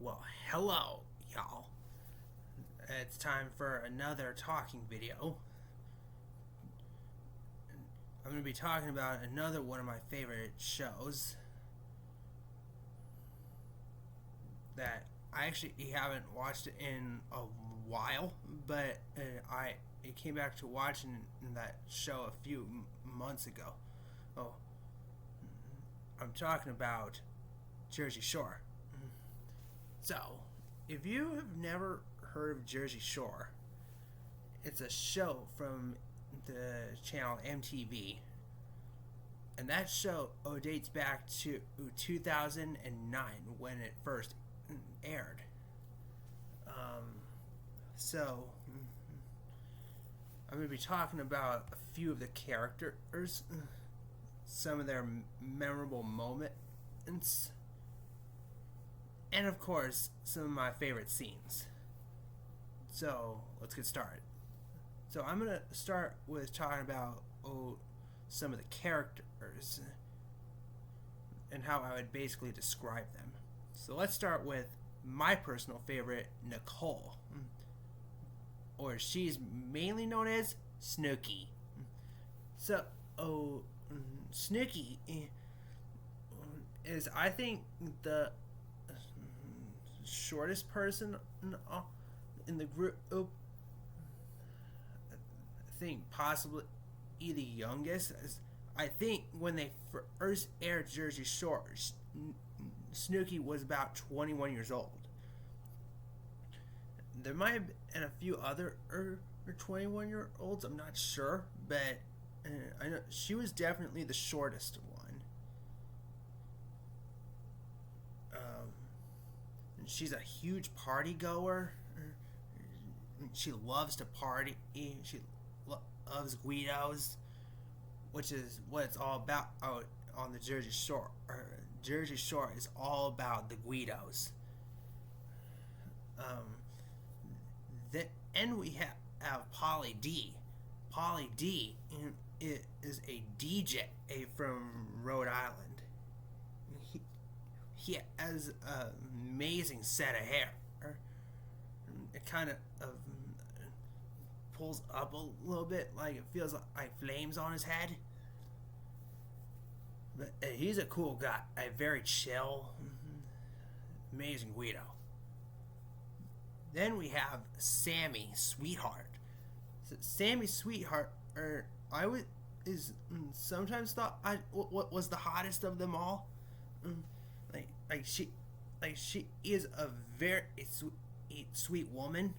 Well, hello, y'all. It's time for another talking video. I'm going to be talking about another one of my favorite shows that I actually haven't watched in a while, but I came back to watching that show a few months ago. Oh, I'm talking about Jersey Shore. So, if you have never heard of Jersey Shore, it's a show from the channel MTV, and that show dates back to 2009 when it first aired. So, I'm going to be talking about a few of the characters, some of their memorable moments, and of course, some of my favorite scenes. So, let's get started. So, I'm going to start with talking about some of the characters and how I would basically describe them. So, let's start with my personal favorite, Nicole, or she's mainly known as Snooki. So, Snooki is, I think, the shortest person in the group. I think possibly the youngest. I think when they first aired Jersey Shore, Snooki was about 21 years old. There might have been a few other 21-year-olds. I'm not sure, but I know she was definitely the shortest one. She's a huge party goer. She loves to party. She loves Guidos, which is what it's all about out on the Jersey Shore. Jersey Shore is all about the Guidos. Then we have Pauly D. Pauly D is a DJ from Rhode Island. He has an amazing set of hair. It kind of pulls up a little bit, like it feels like flames on his head. But he's a cool guy, very chill, amazing Guido. Then we have Sammy Sweetheart. So Sammy Sweetheart, sometimes thought what was the hottest of them all. She is a very sweet woman,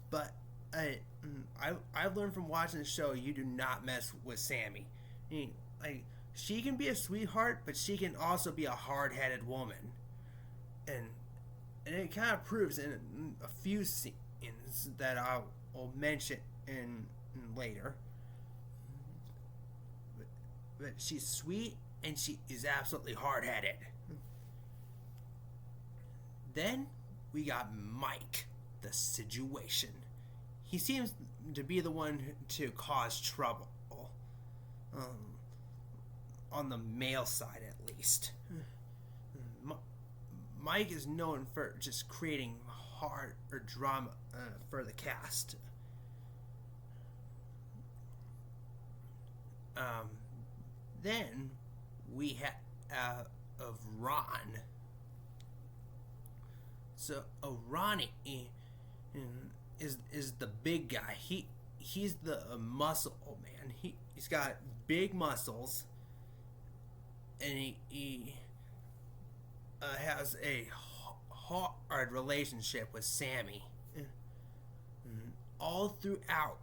but I've learned from watching the show you do not mess with Sammy. She can be a sweetheart, but she can also be a hard-headed woman, and it kind of proves in a few scenes that I will mention in later. But she's sweet and she is absolutely hard-headed. Then we got Mike, the situation. He seems to be the one to cause trouble. On the male side, at least. Mike is known for just creating hard or drama for the cast. Then we have of Ron. So Ronnie is the big guy. He's the muscle man. He's got big muscles, and he has a hard relationship with Sammy. All throughout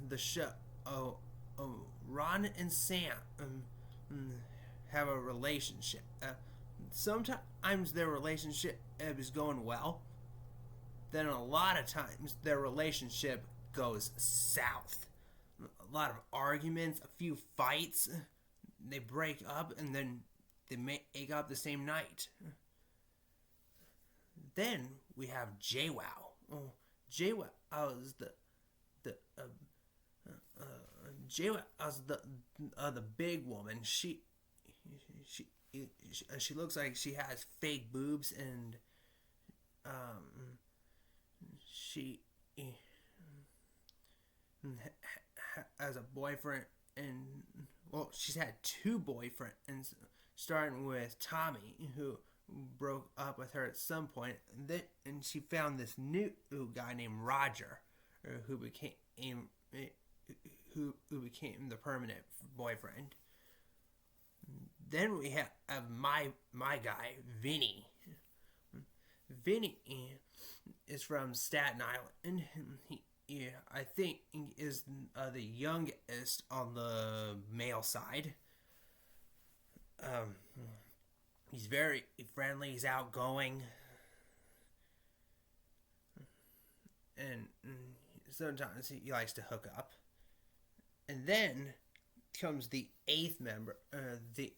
the show, Ron and Sam have a relationship. Sometimes their relationship is going well. Then a lot of times their relationship goes south. A lot of arguments, a few fights. They break up and then they make up the same night. Then we have JWoww. JWoww is the big woman. She looks like she has fake boobs and she has a boyfriend, and well, she's had two boyfriends, starting with Tommy, who broke up with her at some point, and she found this new guy named Roger, who became the permanent boyfriend. Then we have my guy Vinny. Vinny is from Staten Island. I think is the youngest on the male side. He's very friendly. He's outgoing, and sometimes he likes to hook up. And then comes the eighth member, the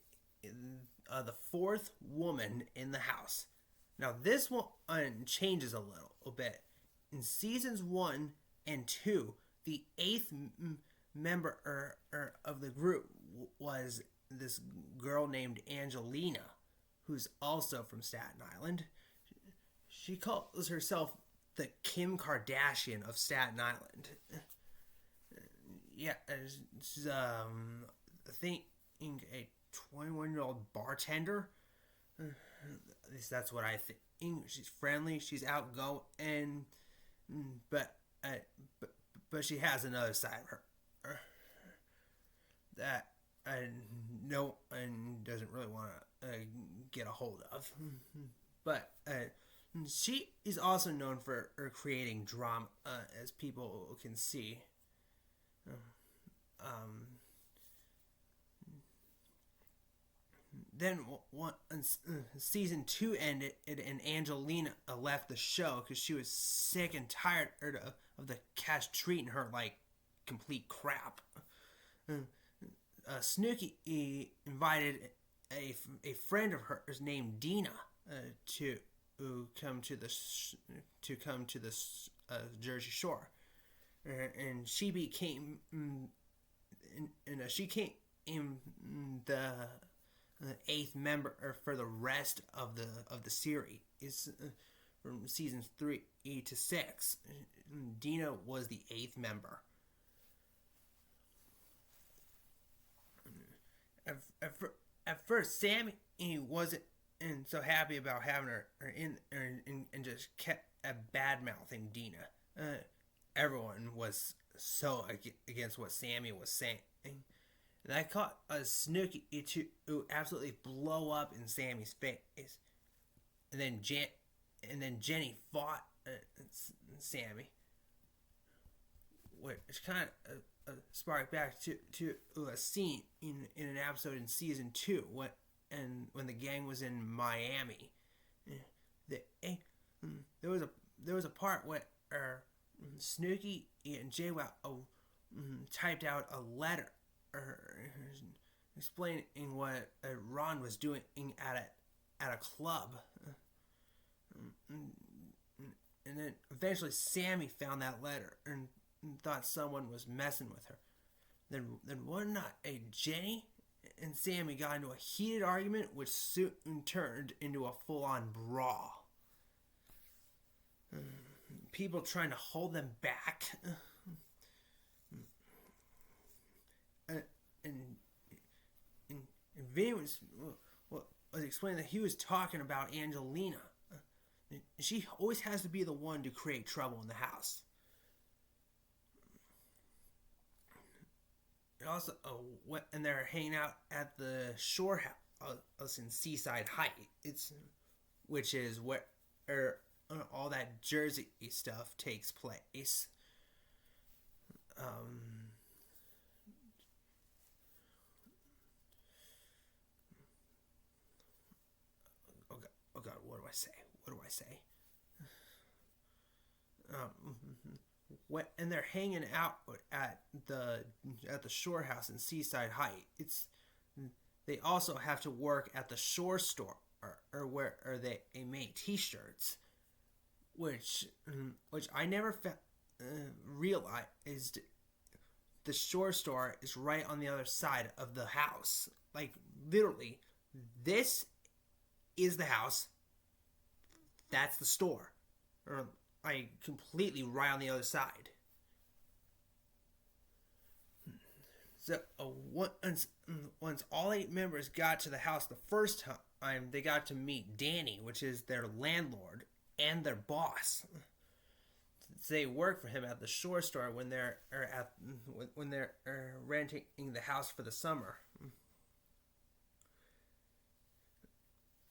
fourth woman in the house. Now this one changes a little bit. In seasons 1 and 2, the eighth member of the group was this girl named Angelina, who's also from Staten Island. She calls herself the Kim Kardashian of Staten Island. Yeah, she's I think a 21-year-old bartender. At least that's what I think. She's friendly, she's outgoing, but she has another side of her that no one doesn't really want to get a hold of. But she is also known for creating drama, as people can see. Then season 2 ended, and Angelina left the show because she was sick and tired of the cast treating her like complete crap. Snooki invited a friend of hers named Dina to come to the Jersey Shore, and she became the eighth member for the rest of the series. From seasons 3 to 6. Dina was the eighth member. At first, Sammy wasn't so happy about having her in, and just kept bad mouthing Dina. Everyone was so against what Sammy was saying. And I caught Snooki to absolutely blow up in Sammy's face. And then Jenny fought Sammy, which kind of sparked back to a scene in an episode in season 2 when the gang was in Miami. There was a part where Snooki and JWoww typed out a letter explaining what Ron was doing at a club, and then eventually Sammy found that letter and thought someone was messing with her. Then one night, Jenny and Sammy got into a heated argument, which soon turned into a full-on brawl. People trying to hold them back. And Vinny was explaining that he was talking about Angelina. She always has to be the one to create trouble in the house. And also, and they're hanging out at the shore house in Seaside Heights, which is where all that Jersey stuff takes place. Oh God, what do I say? And they're hanging out at the shore house in Seaside Heights. They also have to work at the shore store, or where they make T-shirts, which I never realized. The shore store is right on the other side of the house. Like, literally, this is the house. That's the store. or I completely right on the other side. So once all 8 members got to the house the first time, they got to meet Danny, which is their landlord and their boss. They work for him at the shore store when they're renting the house for the summer.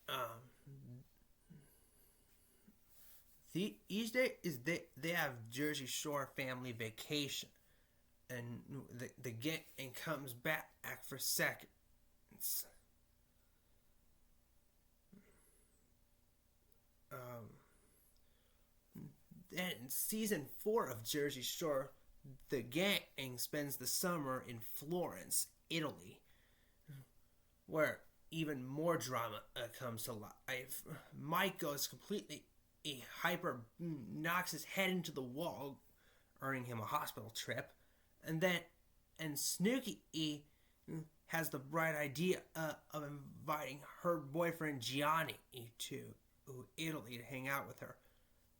Um, each day they have Jersey Shore family vacation, and the gang comes back for seconds. Um, then in season 4 of Jersey Shore, the gang spends the summer in Florence, Italy, where even more drama comes to life. Mike goes completely hyper, knocks his head into the wall, earning him a hospital trip, and Snooky has the bright idea of inviting her boyfriend Gianni to Italy to hang out with her.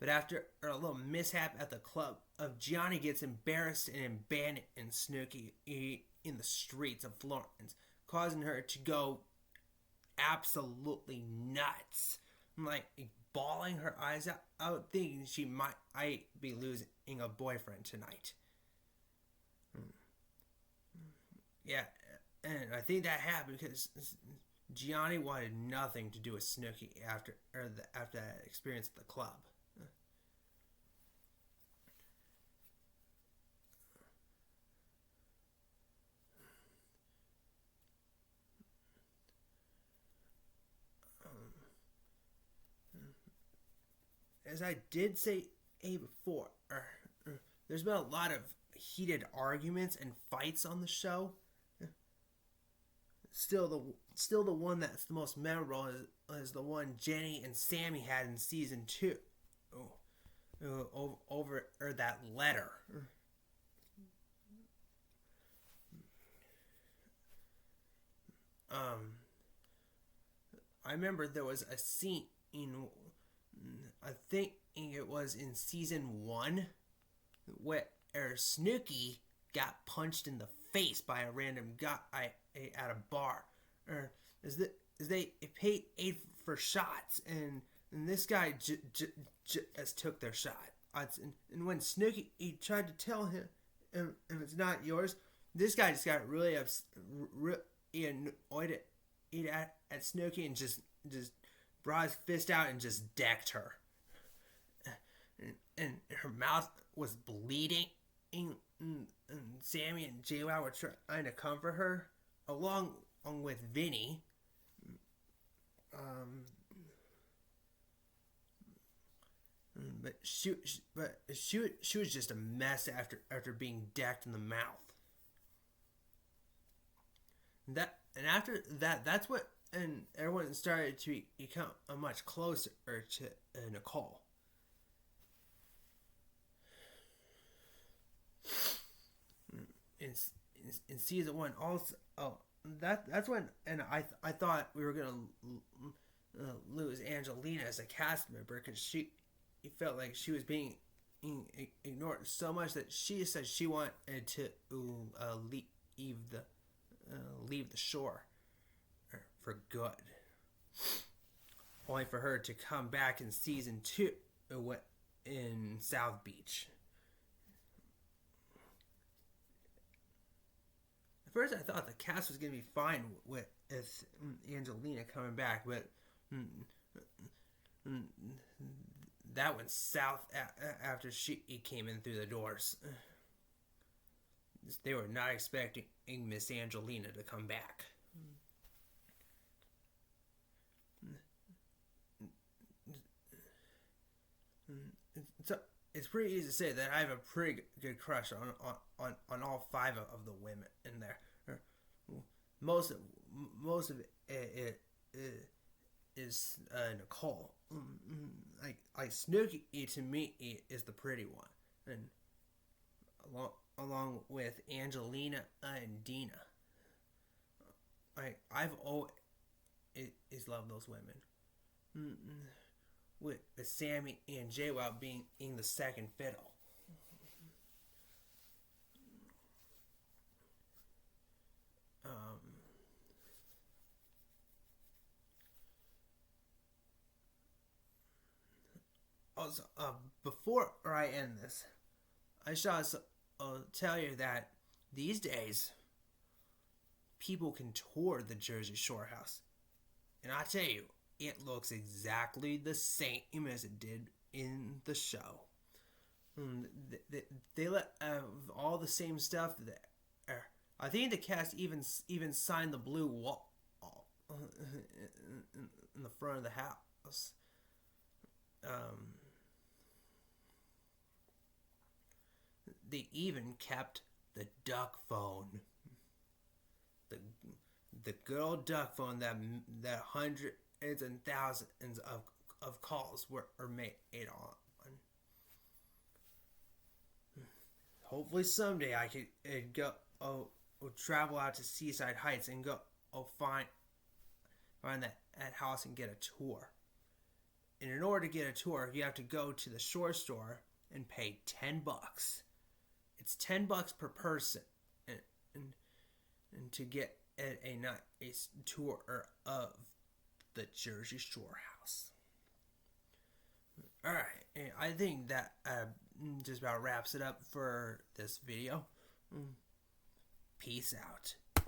But after a little mishap at the club, Gianni gets embarrassed and abandons Snooky in the streets of Florence, causing her to go absolutely nuts, like bawling her eyes out thinking she might be losing a boyfriend tonight. Yeah, and I think that happened because Gianni wanted nothing to do with Snooky after that experience at the club. As I did say before, there's been a lot of heated arguments and fights on the show. Still the one that's the most memorable is the one Jenny and Sammy had in season 2. Over that letter. I remember there was a scene I think it was in season 1, where Snooky got punched in the face by a random guy at a bar. As they paid 8 for shots, and this guy just took their shot. And when Snooky tried to tell him, if it's not yours, this guy just got really annoyed at Snooky and just brought his fist out and just decked her. And her mouth was bleeding. And Sammy and JWoww were trying to comfort her, along with Vinny. But she was just a mess after being decked in the mouth. After that, that's what, and everyone started to become much closer to Nicole. In season 1, also, that's when, and I thought we were gonna lose Angelina as a cast member because she felt like she was being ignored so much that she said she wanted to leave the shore for good, only for her to come back in season 2 in South Beach. At first, I thought the cast was going to be fine with Angelina coming back, but that went south after she came in through the doors. They were not expecting Miss Angelina to come back. So it's pretty easy to say that I have a pretty good crush on all 5 of the women in there. Most of it is Nicole. Like Snooky to me is the pretty one, and along with Angelina and Dina. I've always loved those women. with Sammy and JWoww being in the second fiddle. Also, before I end this, I should tell you that these days, people can tour the Jersey Shore house. And I tell you, it looks exactly the same as it did in the show. They let all the same stuff there. I think the cast even signed the blue wall in the front of the house. They even kept the duck phone, the the good old duck phone that hundreds and thousands of calls were made on. Hopefully someday I could go travel out to Seaside Heights and go find that house and get a tour. And in order to get a tour, you have to go to the Shore Store and pay $10. It's $10 per person, and to get a nice tour of the Jersey Shore house. Alright, I think that just about wraps it up for this video. Peace out.